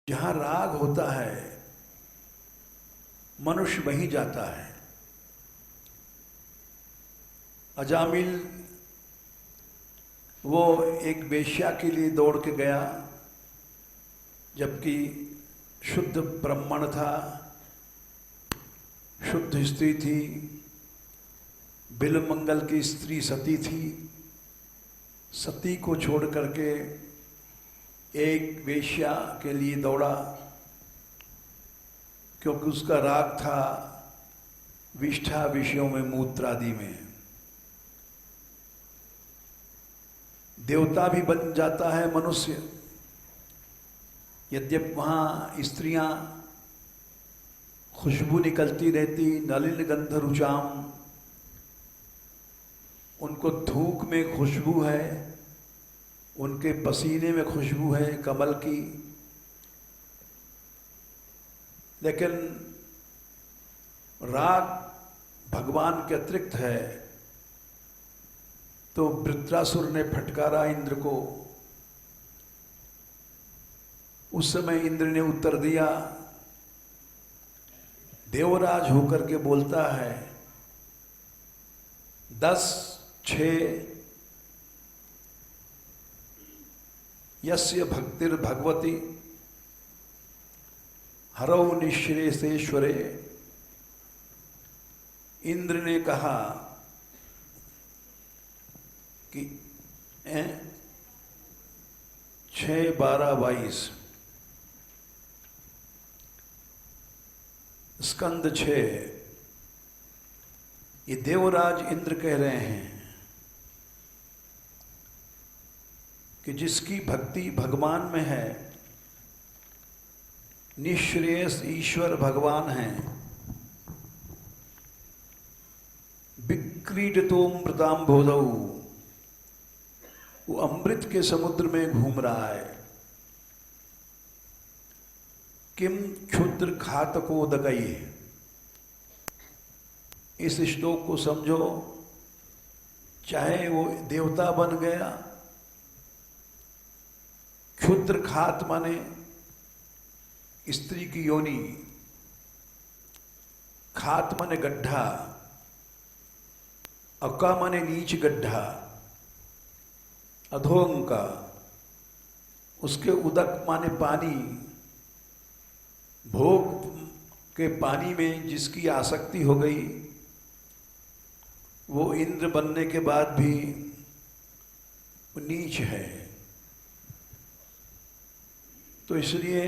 जहां राग होता है मनुष्य वहीं जाता है। अजामिल वो एक वेश्या के लिए दौड़ के गया, जबकि शुद्ध ब्राह्मण था, शुद्ध स्त्री थी, बिलमंगल की स्त्री सती थी। सती को छोड़ करके एक वेश्या के लिए दौड़ा, क्योंकि उसका राग था विष्ठा विषयों में, मूत्रादि में। देवता भी बन जाता है मनुष्य, यद्यप वहाँ स्त्रियां खुशबू निकलती रहती, नलिन गंध रुचाम, उनको थूक में खुशबू है, उनके पसीने में खुशबू है कमल की। लेकिन राग भगवान के अतिरिक्त है। तो वृत्रासुर ने फटकारा इंद्र को। उस समय इंद्र ने उत्तर दिया, देवराज होकर के बोलता है, 10-6 यस्य भक्तिर भगवती हरौ निःश्रेयसेश्वरे। इंद्र ने कहा कि 6, 12, 22 स्कंद 6, ये देवराज इंद्र कह रहे हैं कि जिसकी भक्ति भगवान में है, निःश्रेयस ईश्वर भगवान हैं, विक्रीडितोऽमृतां बोधौ, वो अमृत के समुद्र में घूम रहा है। किम क्षुद्र घातकोदकैः, इस श्लोक को समझो। चाहे वो देवता बन गया, क्षुद्र घात माने स्त्री की योनि, खात माने गड्ढा, अका माने नीच गड्ढा, अधोंग का, उसके उदक माने पानी, भोग के पानी में जिसकी आसक्ति हो गई, वो इंद्र बनने के बाद भी नीच है। तो इसलिए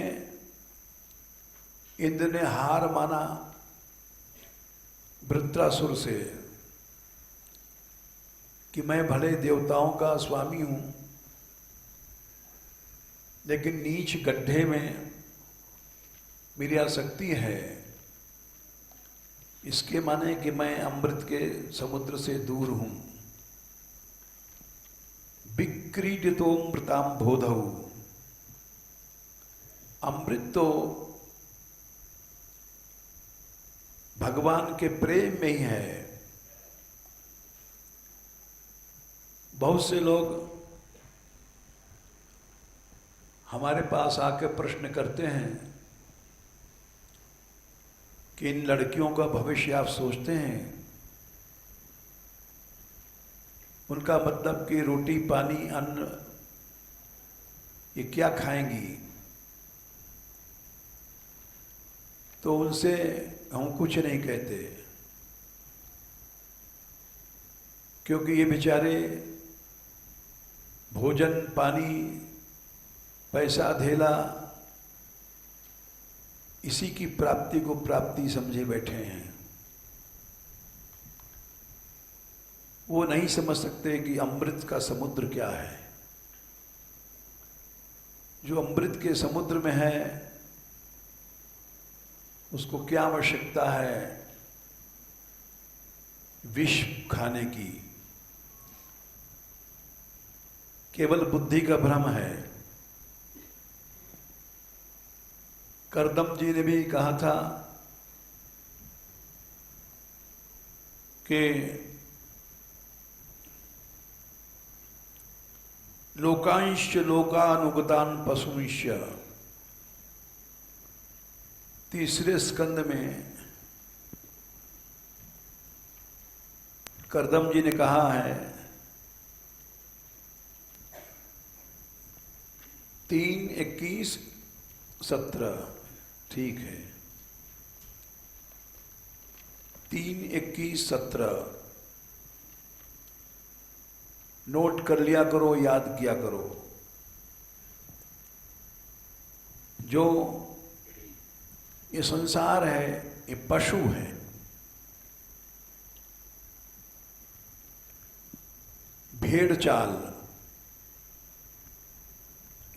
इंद्र ने हार माना वृत्रासुर से कि मैं भले देवताओं का स्वामी हूं, लेकिन नीच गड्ढे में मेरी आसक्ति है। इसके माने कि मैं अमृत के समुद्र से दूर हूं। विक्रीडितोऽमृतां बोधौ, अमृत तो भगवान के प्रेम में ही है। बहुत से लोग हमारे पास आके प्रश्न करते हैं कि इन लड़कियों का भविष्य आप सोचते हैं? उनका मतलब कि रोटी पानी अन्न ये क्या खाएंगी? तो उनसे हम कुछ नहीं कहते, क्योंकि ये बेचारे भोजन पानी पैसा धेला इसी की प्राप्ति को प्राप्ति समझे बैठे हैं। वो नहीं समझ सकते कि अमृत का समुद्र क्या है। जो अमृत के समुद्र में है उसको क्या आवश्यकता है विष खाने की? केवल बुद्धि का भ्रम है। करदम जी ने भी कहा था कि लोकांश लोकानुगतान पशुंश्च तीसरे स्कंद में करदम जी ने कहा है 3:21-17, ठीक है, 3:21-17 नोट कर लिया करो, याद किया करो। जो ये संसार है ये पशु है, भेड़ चाल।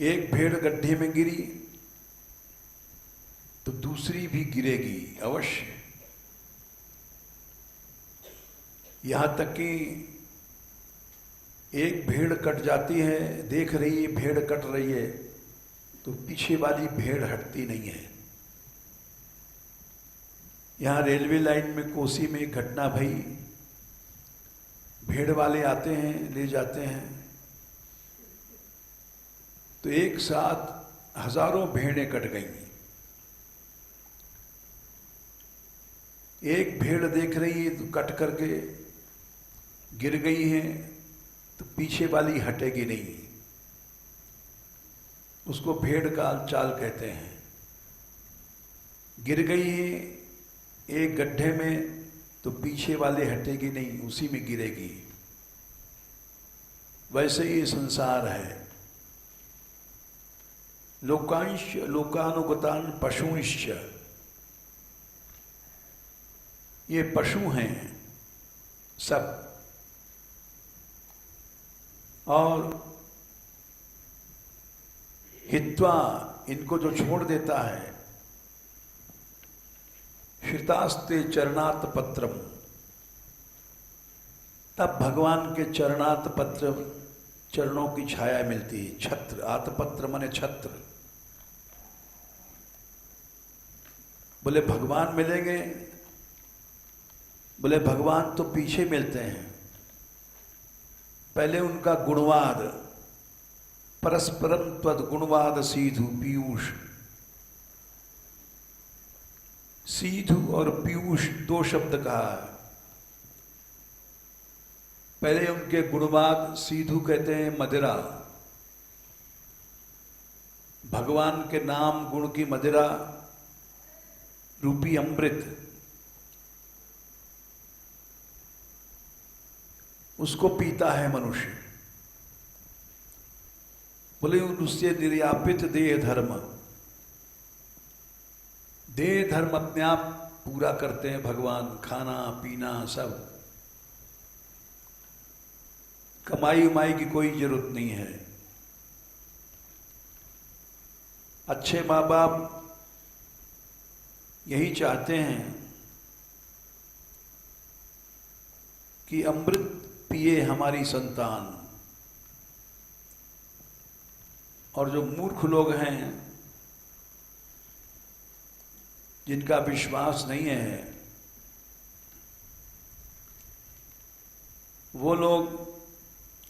एक भेड़ गड्ढे में गिरी तो दूसरी भी गिरेगी अवश्य। यहां तक कि एक भेड़ कट जाती है, देख रही है भेड़ कट रही है तो पीछे वाली भेड़ हटती नहीं है। यहां रेलवे लाइन में कोसी में एक घटना भई, भेड़ वाले आते हैं, ले जाते हैं तो एक साथ हजारों भेड़ें कट गईं। एक भेड़ देख रही है तो कट करके गिर गई है तो पीछे वाली हटेगी नहीं, उसको भेड़ का चाल कहते हैं। गिर गई है एक गड्ढे में तो पीछे वाले हटेगी नहीं, उसी में गिरेगी। वैसे ही संसार है। लोकांश लोकानुगतान पशुंश्च, ये पशु हैं सब। और हित्वा, इनको जो छोड़ देता है, श्रितास्ते चरणात् पत्रम, तब भगवान के चरणात् पत्र, चरणों की छाया मिलती है। छत्र, आतपत्र माने छत्र। बोले भगवान मिलेंगे, बोले भगवान तो पीछे मिलते हैं। पहले उनका गुणवाद, परस्परम त्वद गुणवाद सीधु पीयूष। सीधु और पीयूष दो शब्द कहा। पहले उनके गुणवाद, सीधु कहते हैं मदिरा, भगवान के नाम गुण की मदिरा रूपी अमृत, उसको पीता है मनुष्य। बोले उससे निर्यापित देह धर्म, देह धर्म अपने आप पूरा करते हैं भगवान, खाना पीना सब। कमाई उमाई की कोई जरूरत नहीं है। अच्छे माँ बाप यही चाहते हैं कि अमृत पिए हमारी संतान। और जो मूर्ख लोग हैं, जिनका विश्वास नहीं है, वो लोग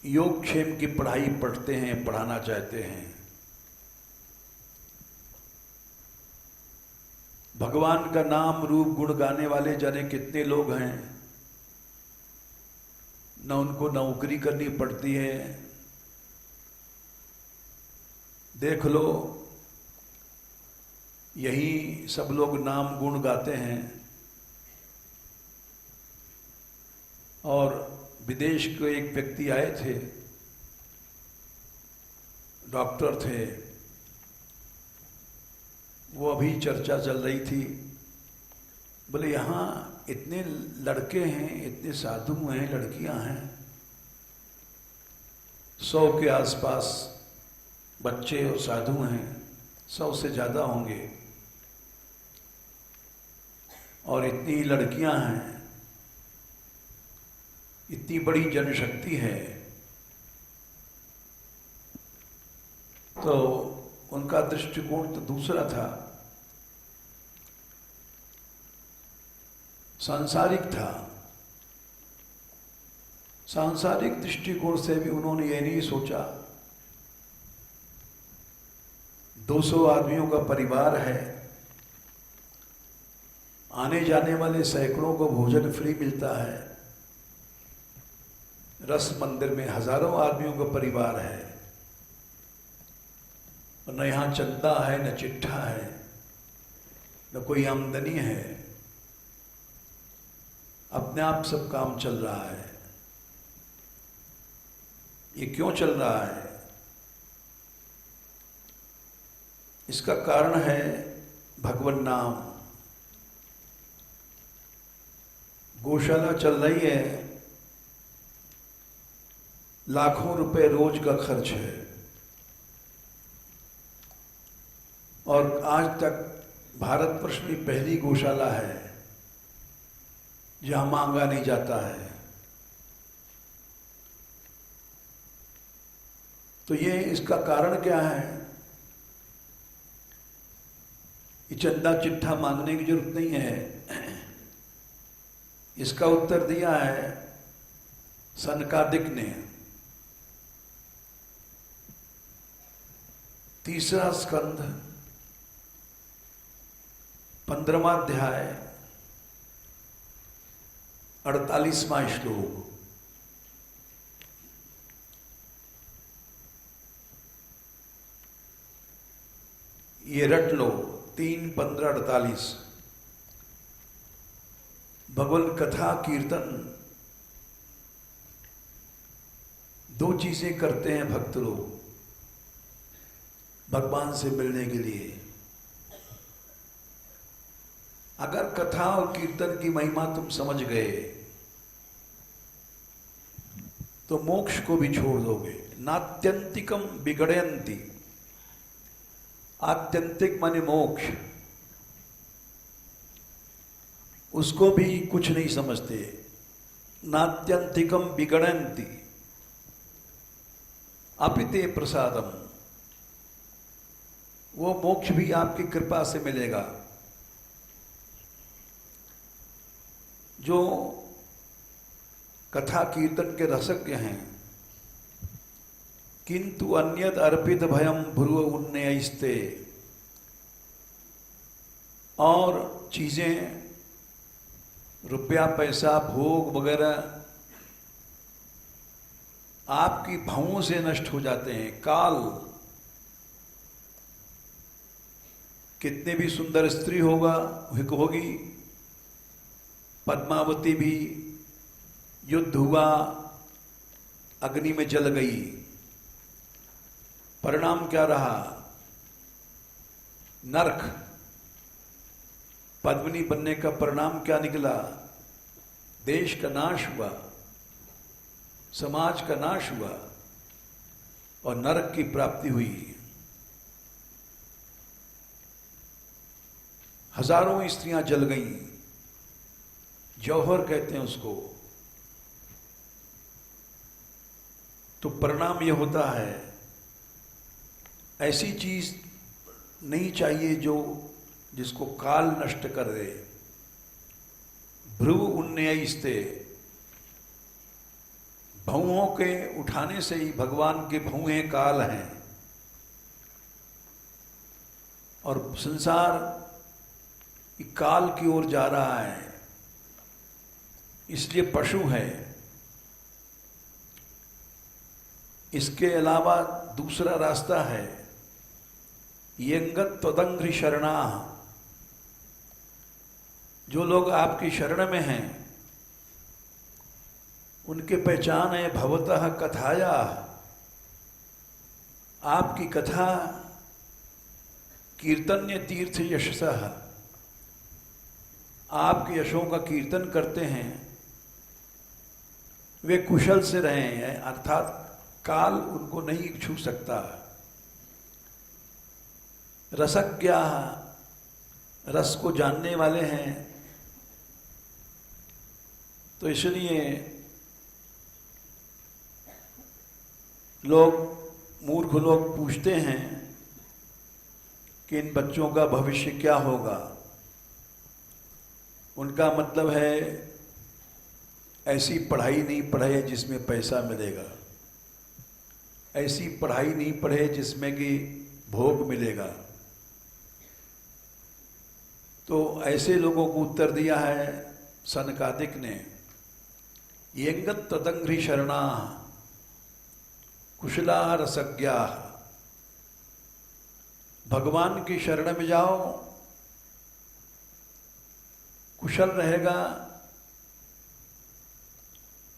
योगक्षेम की पढ़ाई पढ़ते हैं, पढ़ाना चाहते हैं। भगवान का नाम रूप गुण गाने वाले जाने कितने लोग हैं, न उनको नौकरी करनी पड़ती है। देख लो, यही सब लोग नाम गुण गाते हैं। और विदेश के एक व्यक्ति आए थे, डॉक्टर थे, वो अभी चर्चा चल रही थी। बोले यहाँ इतने लड़के हैं, इतने साधु हैं, लड़कियां हैं, 100 के आसपास बच्चे और साधु हैं, 100 से ज्यादा होंगे। और इतनी लड़कियां हैं, इतनी बड़ी जनशक्ति है। तो उनका दृष्टिकोण तो दूसरा था, सांसारिक था। सांसारिक दृष्टिकोण से भी उन्होंने ये नहीं सोचा 200 आदमियों का परिवार है, आने जाने वाले सैकड़ों को भोजन फ्री मिलता है। रस मंदिर में हजारों आदमियों का परिवार है, और न यहाँ चंदा है, न चिट्ठा है, न कोई आमदनी है। अपने आप सब काम चल रहा है। ये क्यों चल रहा है? इसका कारण है भगवन नाम। गौशाला चल रही है, लाखों रुपए रोज का खर्च है, और आज तक भारतवर्ष में पहली गौशाला है जहां मांगा नहीं जाता है। तो ये इसका कारण क्या है? ये चंदा चिट्ठा मांगने की जरूरत नहीं है। इसका उत्तर दिया है सनकादिक ने। तीसरा स्कंध 15वां अध्याय 48वां श्लोक। ये रट लो, 3, 15, 48। भगवत कथा कीर्तन दो चीजें करते हैं भक्त लोग भगवान से मिलने के लिए। अगर कथा और कीर्तन की महिमा तुम समझ गए तो मोक्ष को भी छोड़ दोगे। नात्यंतिकम बिगड़यंती। आत्यंतिक माने मोक्ष, उसको भी कुछ नहीं समझते। नात्यंतिकम बिगड़यंती अपिते प्रसादम। वो मोक्ष भी आपकी कृपा से मिलेगा। जो कथा कीर्तन के रसज्ञ हैं, किंतु अन्यद अर्पित भयम भ्रुव उन्नयस्ते। और चीजें, रुपया पैसा भोग वगैरह आपकी भावों से नष्ट हो जाते हैं। काल, कितने भी सुंदर स्त्री होगी, पद्मावती भी युद्ध हुआ, अग्नि में जल गई, परिणाम क्या रहा? नरक। पद्मिनी बनने का परिणाम क्या निकला? देश का नाश हुआ, समाज का नाश हुआ, और नरक की प्राप्ति हुई। हजारों स्त्रियां जल गईं, जौहर कहते हैं उसको। तो परिणाम यह होता है, ऐसी चीज नहीं चाहिए जिसको काल नष्ट कर दे। भ्रुव उन्नयस्ते। भौहों के उठाने से ही, भगवान के भौहें काल हैं, और संसार काल की ओर जा रहा है, इसलिए पशु है। इसके अलावा दूसरा रास्ता है, यंगत त्वदंघ्रि शरणा। जो लोग आपकी शरण में हैं, उनके पहचान है भवतः कथाया। आपकी कथा कीर्तन्य तीर्थ यशसः। आपके यशों का कीर्तन करते हैं, वे कुशल से रहे हैं, अर्थात काल उनको नहीं छू सकता। रसज्ञा, रस को जानने वाले हैं। तो इसलिए मूर्ख लोग पूछते हैं कि इन बच्चों का भविष्य क्या होगा। उनका मतलब है ऐसी पढ़ाई नहीं पढ़े जिसमें पैसा मिलेगा, ऐसी पढ़ाई नहीं पढ़े जिसमें कि भोग मिलेगा। तो ऐसे लोगों को उत्तर दिया है सनकादिक ने, येंगत तदंघ्रि शरणा कुशला रसज्ञा, भगवान की शरण में जाओ, कुशल रहेगा,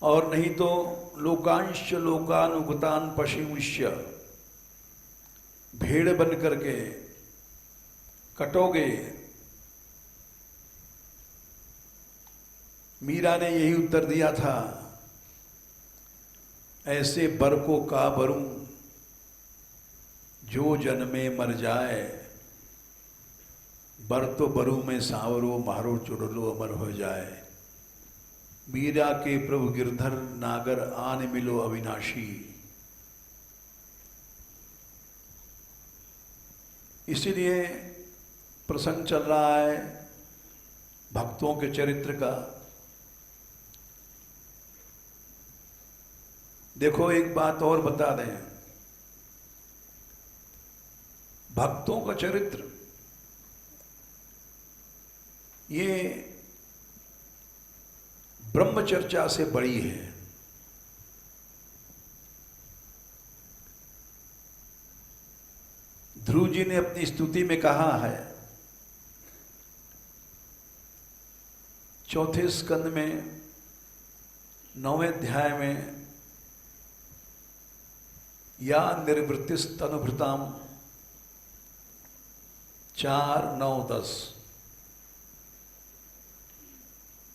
और नहीं तो लोकांश लोकानुगतान पशिमुष्य, भेड़ बन करके कटोगे। मीरा ने यही उत्तर दिया था, ऐसे बर को का बरूं जो जन्मे मर जाए, बर तो बरू में सांवरो मारो चुड़लो अमर हो जाए। मीरा के प्रभु गिरधर नागर आन मिलो अविनाशी। इसीलिए प्रसंग चल रहा है भक्तों के चरित्र का। देखो एक बात और बता दें, भक्तों का चरित्र ये ब्रह्म चर्चा से बड़ी है। ध्रुव जी ने अपनी स्तुति में कहा है, चौथे स्कंद में 9वें अध्याय में, या निर्वृत्तिस्तनुभृताम 4, 9, 10,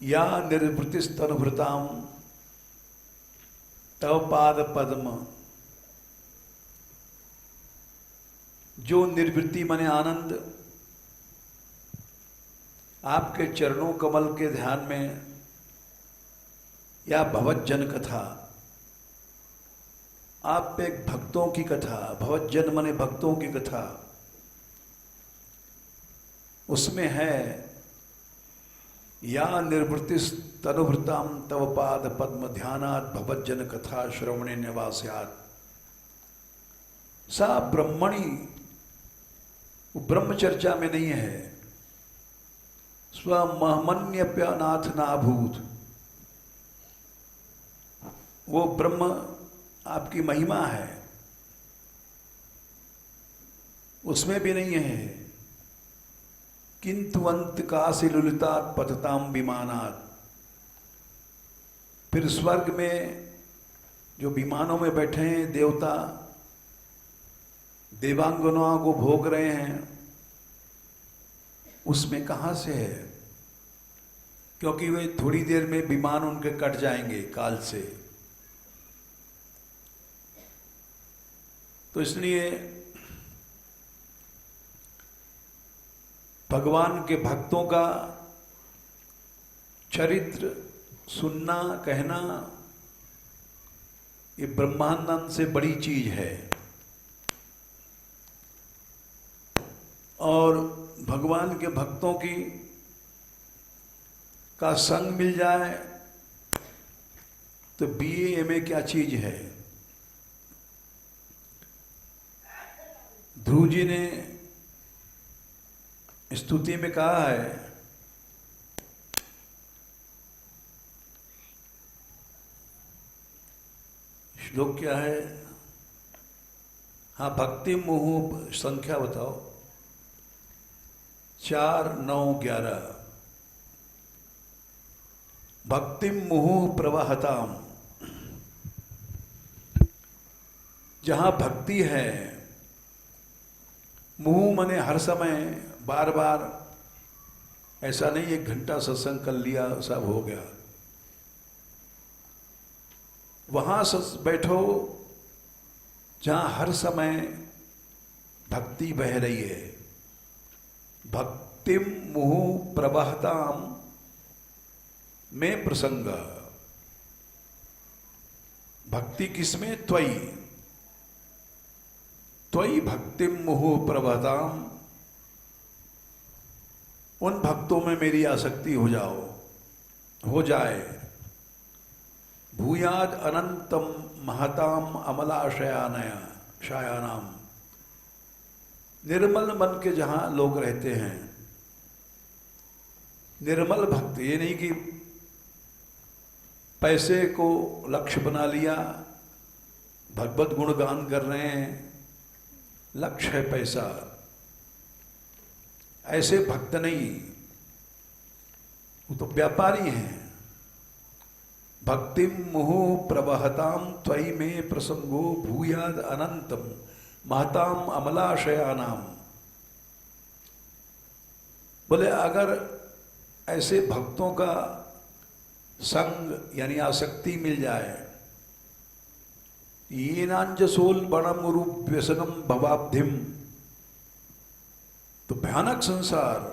या निर्वृत्तिस्तनुभृताम तव पाद पद्म, जो निर्वृत्ति माने आनंद आपके चरणों कमल के ध्यान में, या भवज्जन कथा, आप पे भक्तों की कथा, भवज्जन माने भक्तों की कथा, उसमें है या निर्वृत्तिस्तनुभृताम तव पाद पद्म ध्यानात् भवज्जन कथा श्रवणे निवास्यात्। सा ब्रह्मणी, वो ब्रह्म चर्चा में नहीं है। स्वमहमन्यप्यनाथ नाभूत, वो ब्रह्म आपकी महिमा है, उसमें भी नहीं है। किंतु अंत काशी लुलितात पतताम विमानात्, फिर स्वर्ग में जो विमानों में बैठे हैं देवता, देवांगनाओं को भोग रहे हैं, उसमें कहां से है? क्योंकि वे थोड़ी देर में विमान उनके कट जाएंगे काल से। तो इसलिए भगवान के भक्तों का चरित्र सुनना, कहना, ये ब्रह्मानंद से बड़ी चीज है। और भगवान के भक्तों की का संग मिल जाए तो बीए एमए क्या चीज है। ध्रुव जी ने स्तुति में कहा है, श्लोक क्या है? हाँ, भक्ति मोह संख्या बताओ। 4, 9, 11। भक्ति मुहुः प्रवहताम, जहां भक्ति है, मुहुः मने हर समय, बार बार, ऐसा नहीं 1 घंटा सत्संग कर लिया सब हो गया। वहां बैठो जहां हर समय भक्ति बह रही है। भक्तिम मुहुः प्रवहताम में प्रसंग, भक्ति किसमें? त्वयि, त्वयि भक्तिम मुहुः प्रवहताम, उन भक्तों में मेरी आसक्ति हो जाए। भूयाद अनंतम महताम अमलाशयानया शायानाम, निर्मल मन के जहां लोग रहते हैं, निर्मल भक्त, ये नहीं कि पैसे को लक्ष्य बना लिया, भगवत गुणगान कर रहे हैं, लक्ष्य है पैसा, ऐसे भक्त नहीं, वो तो व्यापारी हैं। भक्तिम मुहु प्रवहताम त्वयि में प्रसंगो भूयाद अनंतम महताम अमलाशयानाम। बोले अगर ऐसे भक्तों का संग यानी आसक्ति मिल जाए, ये नांजसोल बणम रूप व्यसनम भवाब्धिम, तो भयानक संसार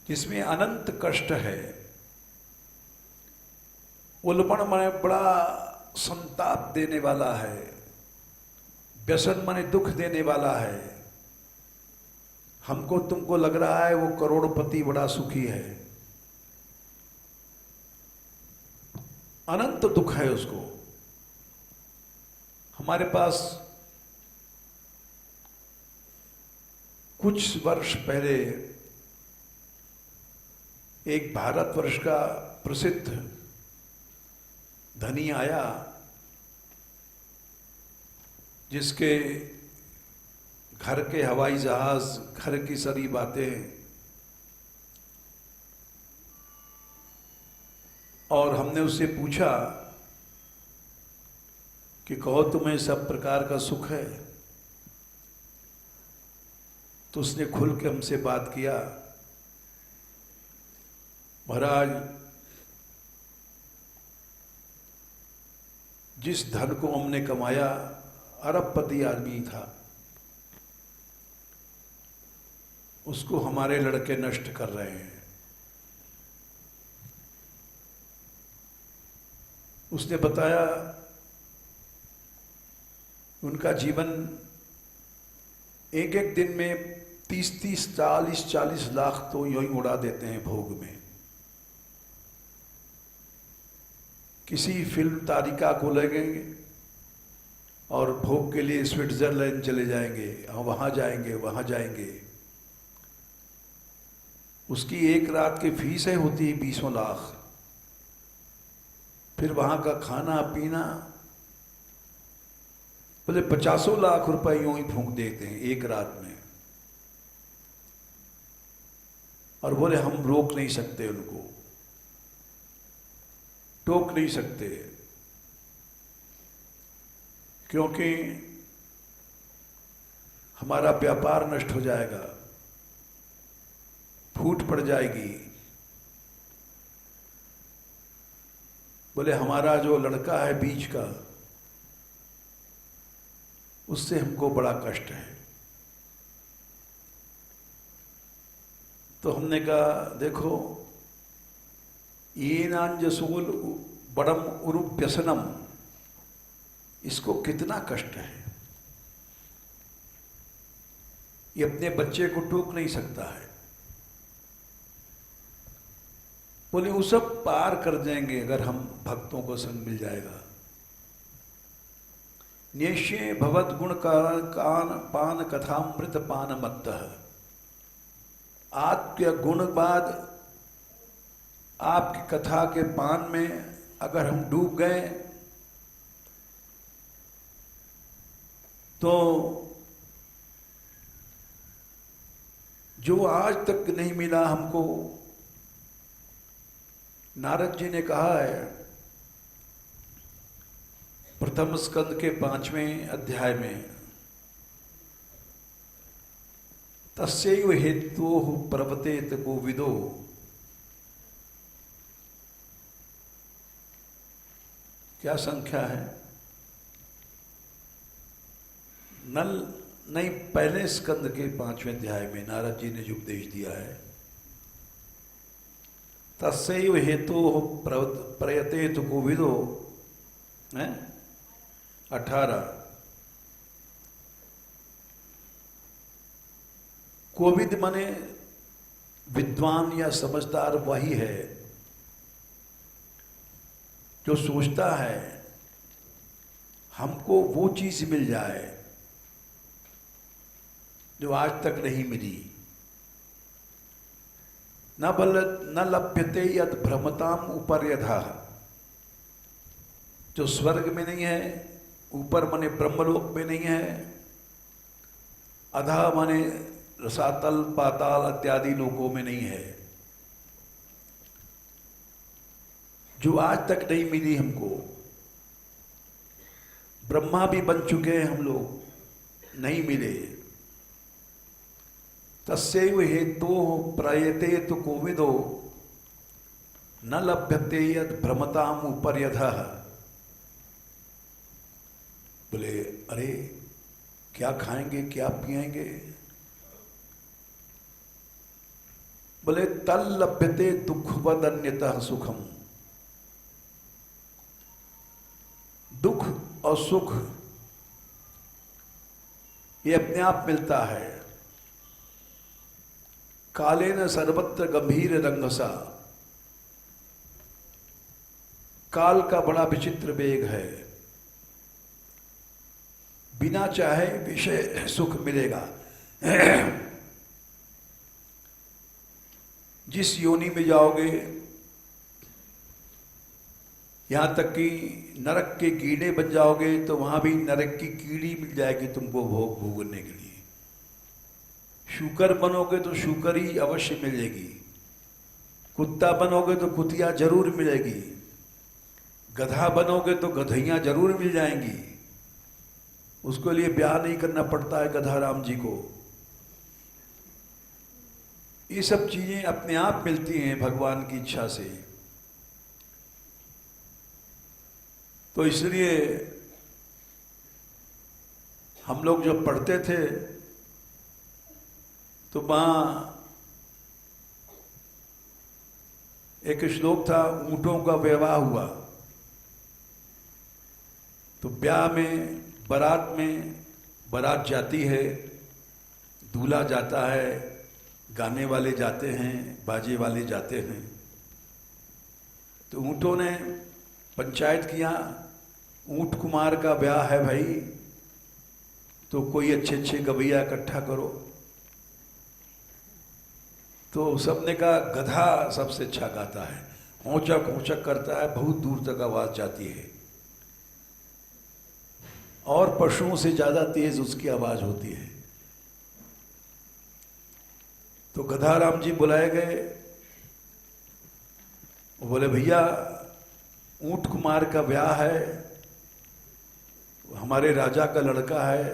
जिसमें अनंत कष्ट है, उल्बण माने बड़ा संताप देने वाला है, व्यसन माने दुख देने वाला है। हमको तुमको लग रहा है वो करोड़पति बड़ा सुखी है, अनंत दुख है उसको। हमारे पास कुछ वर्ष पहले एक भारतवर्ष का प्रसिद्ध धनी आया, जिसके घर के हवाई जहाज, घर की सारी बातें, और हमने उससे पूछा कि कहो तुम्हें सब प्रकार का सुख है, तो उसने खुल के हमसे बात किया, महाराज जिस धन को हमने कमाया, अरबपति आदमी था, उसको हमारे लड़के नष्ट कर रहे हैं। उसने बताया उनका जीवन एक एक दिन में 30-30, 40-40 लाख तो यूं ही उड़ा देते हैं भोग में। किसी फिल्म तारिका को लगेंगे और भोग के लिए स्विट्जरलैंड चले जाएंगे, वहां जाएंगे, वहां जाएंगे। उसकी एक रात की फीसें होती है 20 लाख, फिर वहां का खाना पीना, बोले 50 लाख रुपए यूं ही फूंक देते हैं एक रात में। और बोले हम रोक नहीं सकते, उनको टोक नहीं सकते, क्योंकि हमारा व्यापार नष्ट हो जाएगा, फूट पड़ जाएगी। बोले हमारा जो लड़का है बीच का, उससे हमको बड़ा कष्ट है। तो हमने कहा देखो, ये नांजसूल बड़म उरुप व्यसनम, इसको कितना कष्ट है, ये अपने बच्चे को टोक नहीं सकता है। बोले वो सब पार कर जाएंगे अगर हम भक्तों को संग मिल जाएगा। नेश्ये भवद गुण कान पान कथामृत पान मत्तः, आत्य गुण बाद आपकी कथा के पान में अगर हम डूब गए तो जो आज तक नहीं मिला हमको, नारद जी ने कहा है प्रथम स्कंद के 5वें अध्याय में, तस्यैव हेतोः प्रवर्तेत कोविदो। क्या संख्या है? नल नहीं, पहले स्कंद के 5वें अध्याय में नारद जी ने जो उपदेश दिया है, तस्यैव हेतोः प्रवर्तेत कोविदो, 18। कोविद माने विद्वान या समझदार वही है जो सोचता है हमको वो चीज मिल जाए जो आज तक नहीं मिली। न लभ्यते यद भ्रमताम उपर्यधः, जो स्वर्ग में नहीं है, ऊपर माने ब्रह्मलोक में नहीं है, अधः माने रसातल पाताल इत्यादि लोकों में नहीं है, जो आज तक नहीं मिली हमको। ब्रह्मा भी बन चुके हैं हम लोग, नहीं मिले। तस्यैव हेतोः प्रयते तो कोविदो न लभ्यते यद भ्रमताम उपर्यधः। बोले अरे क्या खाएंगे, क्या पिएंगे? बोले तल लभ्यते दुःखवद अन्यतः सुखम। दुख और सुख ये अपने आप मिलता है। कालेन सर्वत्र गंभीर रंगसा, काल का बड़ा विचित्र वेग है। बिना चाहे विषय सुख मिलेगा। जिस योनि में जाओगे, यहां तक कि नरक के कीड़े बन जाओगे तो वहां भी नरक की कीड़ी मिल जाएगी तुमको भोग भोगने के लिए। शूकर बनोगे तो शूकरी अवश्य मिलेगी, कुत्ता बनोगे तो कुतिया जरूर मिलेगी, गधा बनोगे तो गधैयां जरूर मिल जाएंगी। उसके लिए ब्याह नहीं करना पड़ता है गधा राम जी को। ये सब चीजें अपने आप मिलती हैं भगवान की इच्छा से। तो इसलिए हम लोग जब पढ़ते थे तो वहां एक श्लोक था, ऊंटों का विवाह हुआ। तो ब्याह में, बारात में, बारात जाती है, दूल्हा जाता है, गाने वाले जाते हैं, बाजे वाले जाते हैं। तो ऊंटों ने पंचायत किया, ऊंट कुमार का ब्याह है भाई, तो कोई अच्छे अच्छे गवैया इकट्ठा करो। तो सबने कहा गधा सबसे अच्छा गाता है, औचक औचक करता है, बहुत दूर तक आवाज जाती है और पशुओं से ज्यादा तेज उसकी आवाज होती है। तो गधा राम जी बुलाए गए। बोले भैया ऊंट कुमार का ब्याह है, हमारे राजा का लड़का है,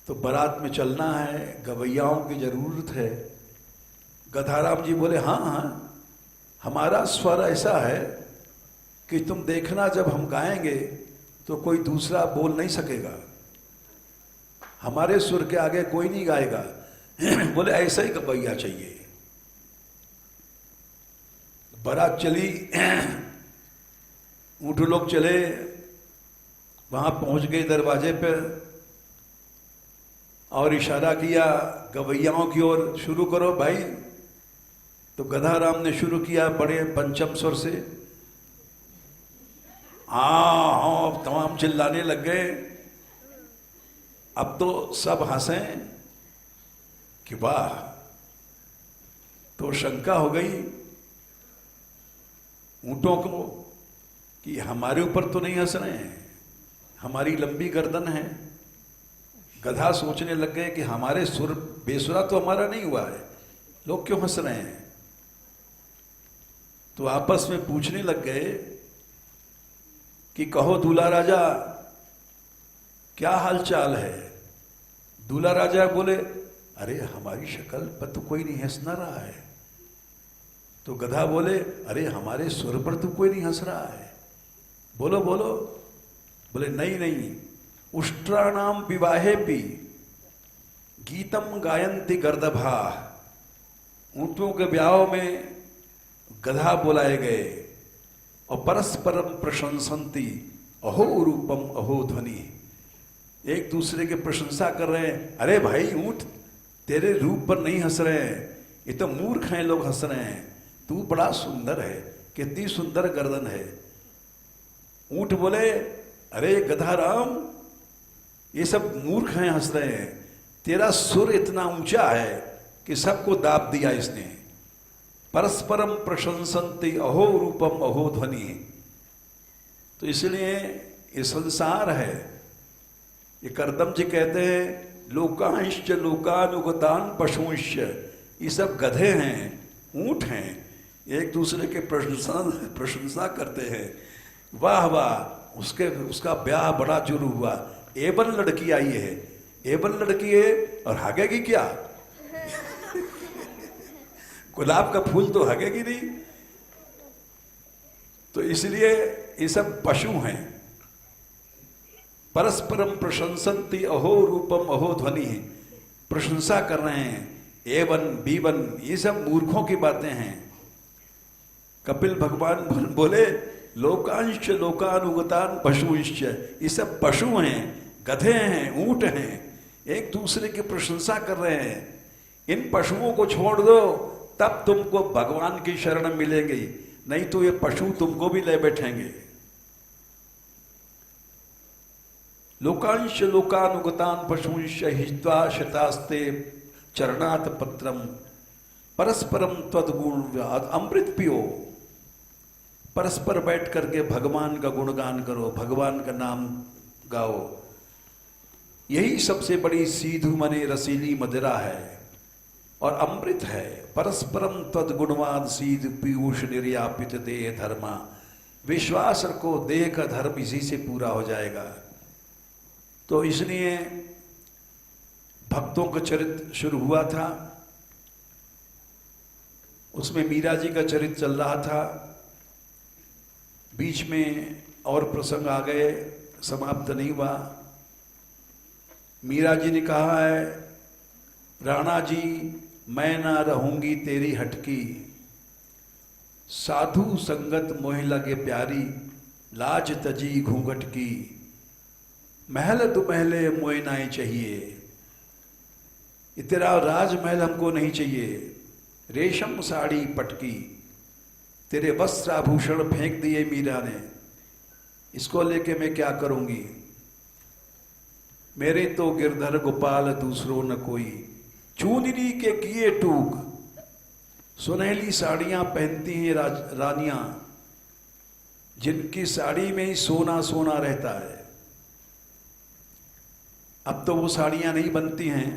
तो बारात में चलना है, गवैयाओं की जरूरत है। गधाराम जी बोले हाँ हाँ, हमारा स्वर ऐसा है कि तुम देखना जब हम गाएंगे तो कोई दूसरा बोल नहीं सकेगा, हमारे सुर के आगे कोई नहीं गाएगा। बोले ऐसा ही गवैया चाहिए। बारात चली, ऊंट लोग चले, वहां पहुंच गए दरवाजे पर और इशारा किया गवैयाओं की ओर, शुरू करो भाई। तो गधाराम ने शुरू किया बड़े पंचम स्वर से, हाँ तमाम चिल्लाने लग गए। अब तो सब हंसे कि वाह। तो शंका हो गई ऊंटों को कि हमारे ऊपर तो नहीं हंस रहे हैं, हमारी लंबी गर्दन है। गधा सोचने लग गए कि हमारे सुर बेसुरा तो हमारा नहीं हुआ है, लोग क्यों हंस रहे हैं। तो आपस में पूछने लग गए कि कहो दूल्हा राजा क्या हालचाल है। दूल्हा राजा बोले अरे हमारी शक्ल पर तो कोई नहीं हंस ना रहा है। तो गधा बोले अरे हमारे सुर पर तो कोई नहीं हंस रहा है, बोलो बोलो। बोले नहीं नहीं, उष्ट्राणाम विवाहे भी गीतम गायंती गर्दभा। ऊंटों के ब्याह में गधा बुलाए गए और परस्परम प्रशंसंती अहो रूपम अहो ध्वनि। एक दूसरे की प्रशंसा कर रहे हैं, अरे भाई ऊंट तेरे रूप पर नहीं हंस रहे हैं, ये तो मूर्ख हैं लोग हंस रहे हैं, तू बड़ा सुंदर है, कितनी सुंदर गर्दन है। ऊंट बोले अरे गधाराम ये सब मूर्ख हैं हंस रहे हैं, तेरा सुर इतना ऊंचा है कि सबको दाब दिया इसने, परस्परम प्रशंसन्ति अहो रूपम अहो ध्वनि। तो इसलिए ये संसार है, ये करदम जी कहते हैं लोकांश्च लोकानुगतान पशुंश्च, ये सब गधे हैं, ऊंट हैं, एक दूसरे के प्रशंसा करते हैं, वाह वाह उसका ब्याह बड़ा जुरू हुआ, एबल लड़की आई है, एबल लड़की है और हगेगी क्या? गुलाब का फूल तो हगेगी नहीं। तो इसलिए ये सब पशु हैं। परस्परम प्रशंसन्ति अहो रूपम अहो ध्वनि, प्रशंसा कर रहे हैं, एवन बीवन, ये सब मूर्खों की बातें हैं। कपिल भगवान बोले लोकांश लोकानुगतान पशुंश्च, ये सब पशु हैं, गधे हैं, ऊंट हैं, एक दूसरे की प्रशंसा कर रहे हैं। इन पशुओं को छोड़ दो तब तुमको भगवान की शरण मिलेगी, नहीं तो ये पशु तुमको भी ले बैठेंगे। लोकांश लोकानुगतान पशुंश्च हित्वा शतास्ते चरणात पत्रम परस्परम तद्गुण अमृत पियो। परस्पर बैठ करके भगवान का गुणगान करो, भगवान का नाम गाओ, यही सबसे बड़ी सीधु मने रसीली मदिरा है और अमृत है। परस्परम तद्गुणवाद सीध पीयूष निर्यापित देह धर्मा, विश्वास रखो देह का धर्म इसी से पूरा हो जाएगा। तो इसलिए भक्तों का चरित्र शुरू हुआ था, उसमें मीरा जी का चरित्र चल रहा था, बीच में और प्रसंग आ गए, समाप्त नहीं हुआ। मीरा जी ने कहा है राणा जी मैं ना रहूंगी तेरी हटकी, साधु संगत मोह लगे प्यारी, लाज तजी घूंघट की, महल दुमहले मोह नाई चाहिए। ये तेरा राजमहल हमको नहीं चाहिए, रेशम साड़ी पटकी, तेरे वस्त्र आभूषण फेंक दिए मीरा ने, इसको लेके मैं क्या करूंगी। मेरे तो गिरधर गोपाल दूसरो न कोई, चूनरी के किए टूक, सुनहली साड़ियां पहनती हैं रानियां, जिनकी साड़ी में ही सोना सोना रहता है। अब तो वो साड़ियां नहीं बनती हैं,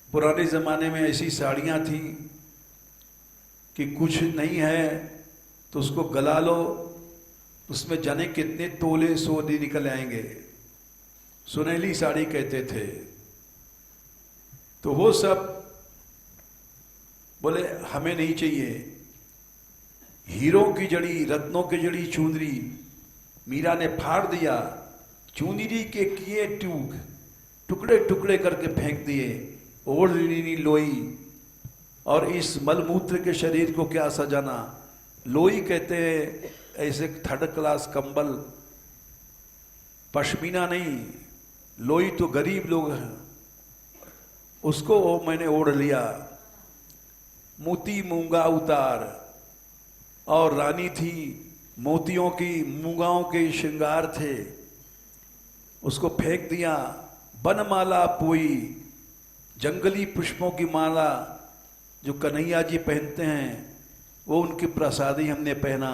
पुराने जमाने में ऐसी साड़ियां थी कि कुछ नहीं है तो उसको गला लो, उसमें जाने कितने तोले सोने निकल आएंगे, सुनहली साड़ी कहते थे। तो वो सब बोले हमें नहीं चाहिए, हीरों की जड़ी रत्नों की जड़ी चुनरी मीरा ने फाड़ दिया, चुनरी के किए टूक, टुकड़े टुकड़े करके फेंक दिए, ओढ़नी लोई, और इस मलमूत्र के शरीर को क्या सजाना। लोई कहते हैं ऐसे थर्ड क्लास कंबल, पश्मीना नहीं, लोई तो गरीब लोग हैं, उसको मैंने ओढ़ लिया। मोती मूंगा उतार, और रानी थी मोतियों की, मूंगाओं के श्रृंगार थे, उसको फेंक दिया। बनमाला पोई, जंगली पुष्पों की माला जो कन्हैया जी पहनते हैं, वो उनकी प्रसादी हमने पहना।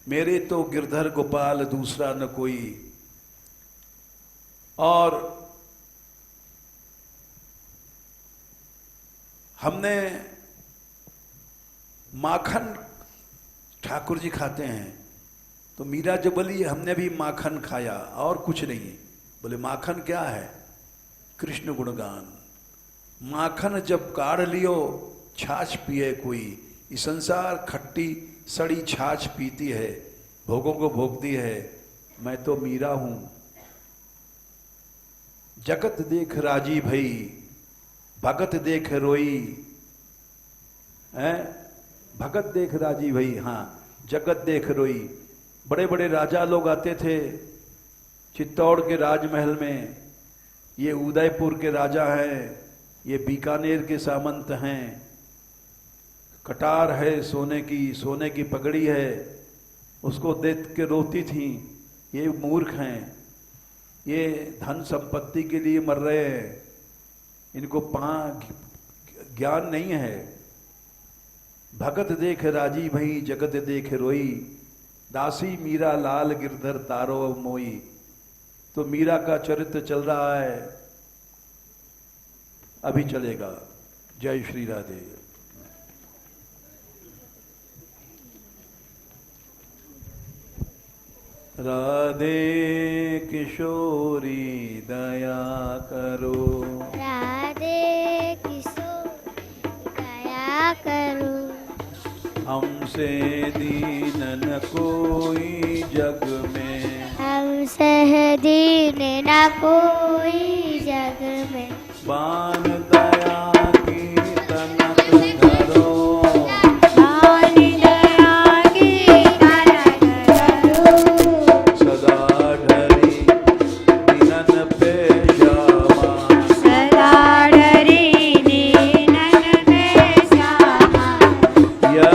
मेरे तो गिरधर गोपाल दूसरा न कोई। और हमने माखन, ठाकुर जी खाते हैं, तो मीरा जब बोली हमने भी माखन खाया और कुछ नहीं। बोले माखन क्या है? कृष्ण गुणगान। माखन जब काढ़ लियो छाछ पिए कोई, ये संसार खट्टी सड़ी छाछ पीती है, भोगों को भोगती है, मैं तो मीरा हूं। जगत देख राजी भई, भगत देख रोई है, भगत देख राजी भई, हाँ जगत देख रोई। बड़े बड़े राजा लोग आते थे चित्तौड़ के राजमहल में, ये उदयपुर के राजा हैं, ये बीकानेर के सामंत हैं, कटार है सोने की पगड़ी है, उसको देख के रोती थी, ये मूर्ख हैं, ये धन संपत्ति के लिए मर रहे हैं, इनको ज्ञान नहीं है। भगत देख राजी भई जगत देख रोई, दासी मीरा लाल गिरधर तारो मोई। तो मीरा का चरित्र चल रहा है, अभी चलेगा। जय श्री राधे। राधे किशोरी दया करो, राधे किशोरी दया करो, हमसे दीन न कोई जग में, हमसे दीन न कोई जग में। बान दया की तनक धरो, बान दया की तनक धरो, सदा ढरी दीनन पे श्यामा, सदा डरी दीनन पे श्यामा। यह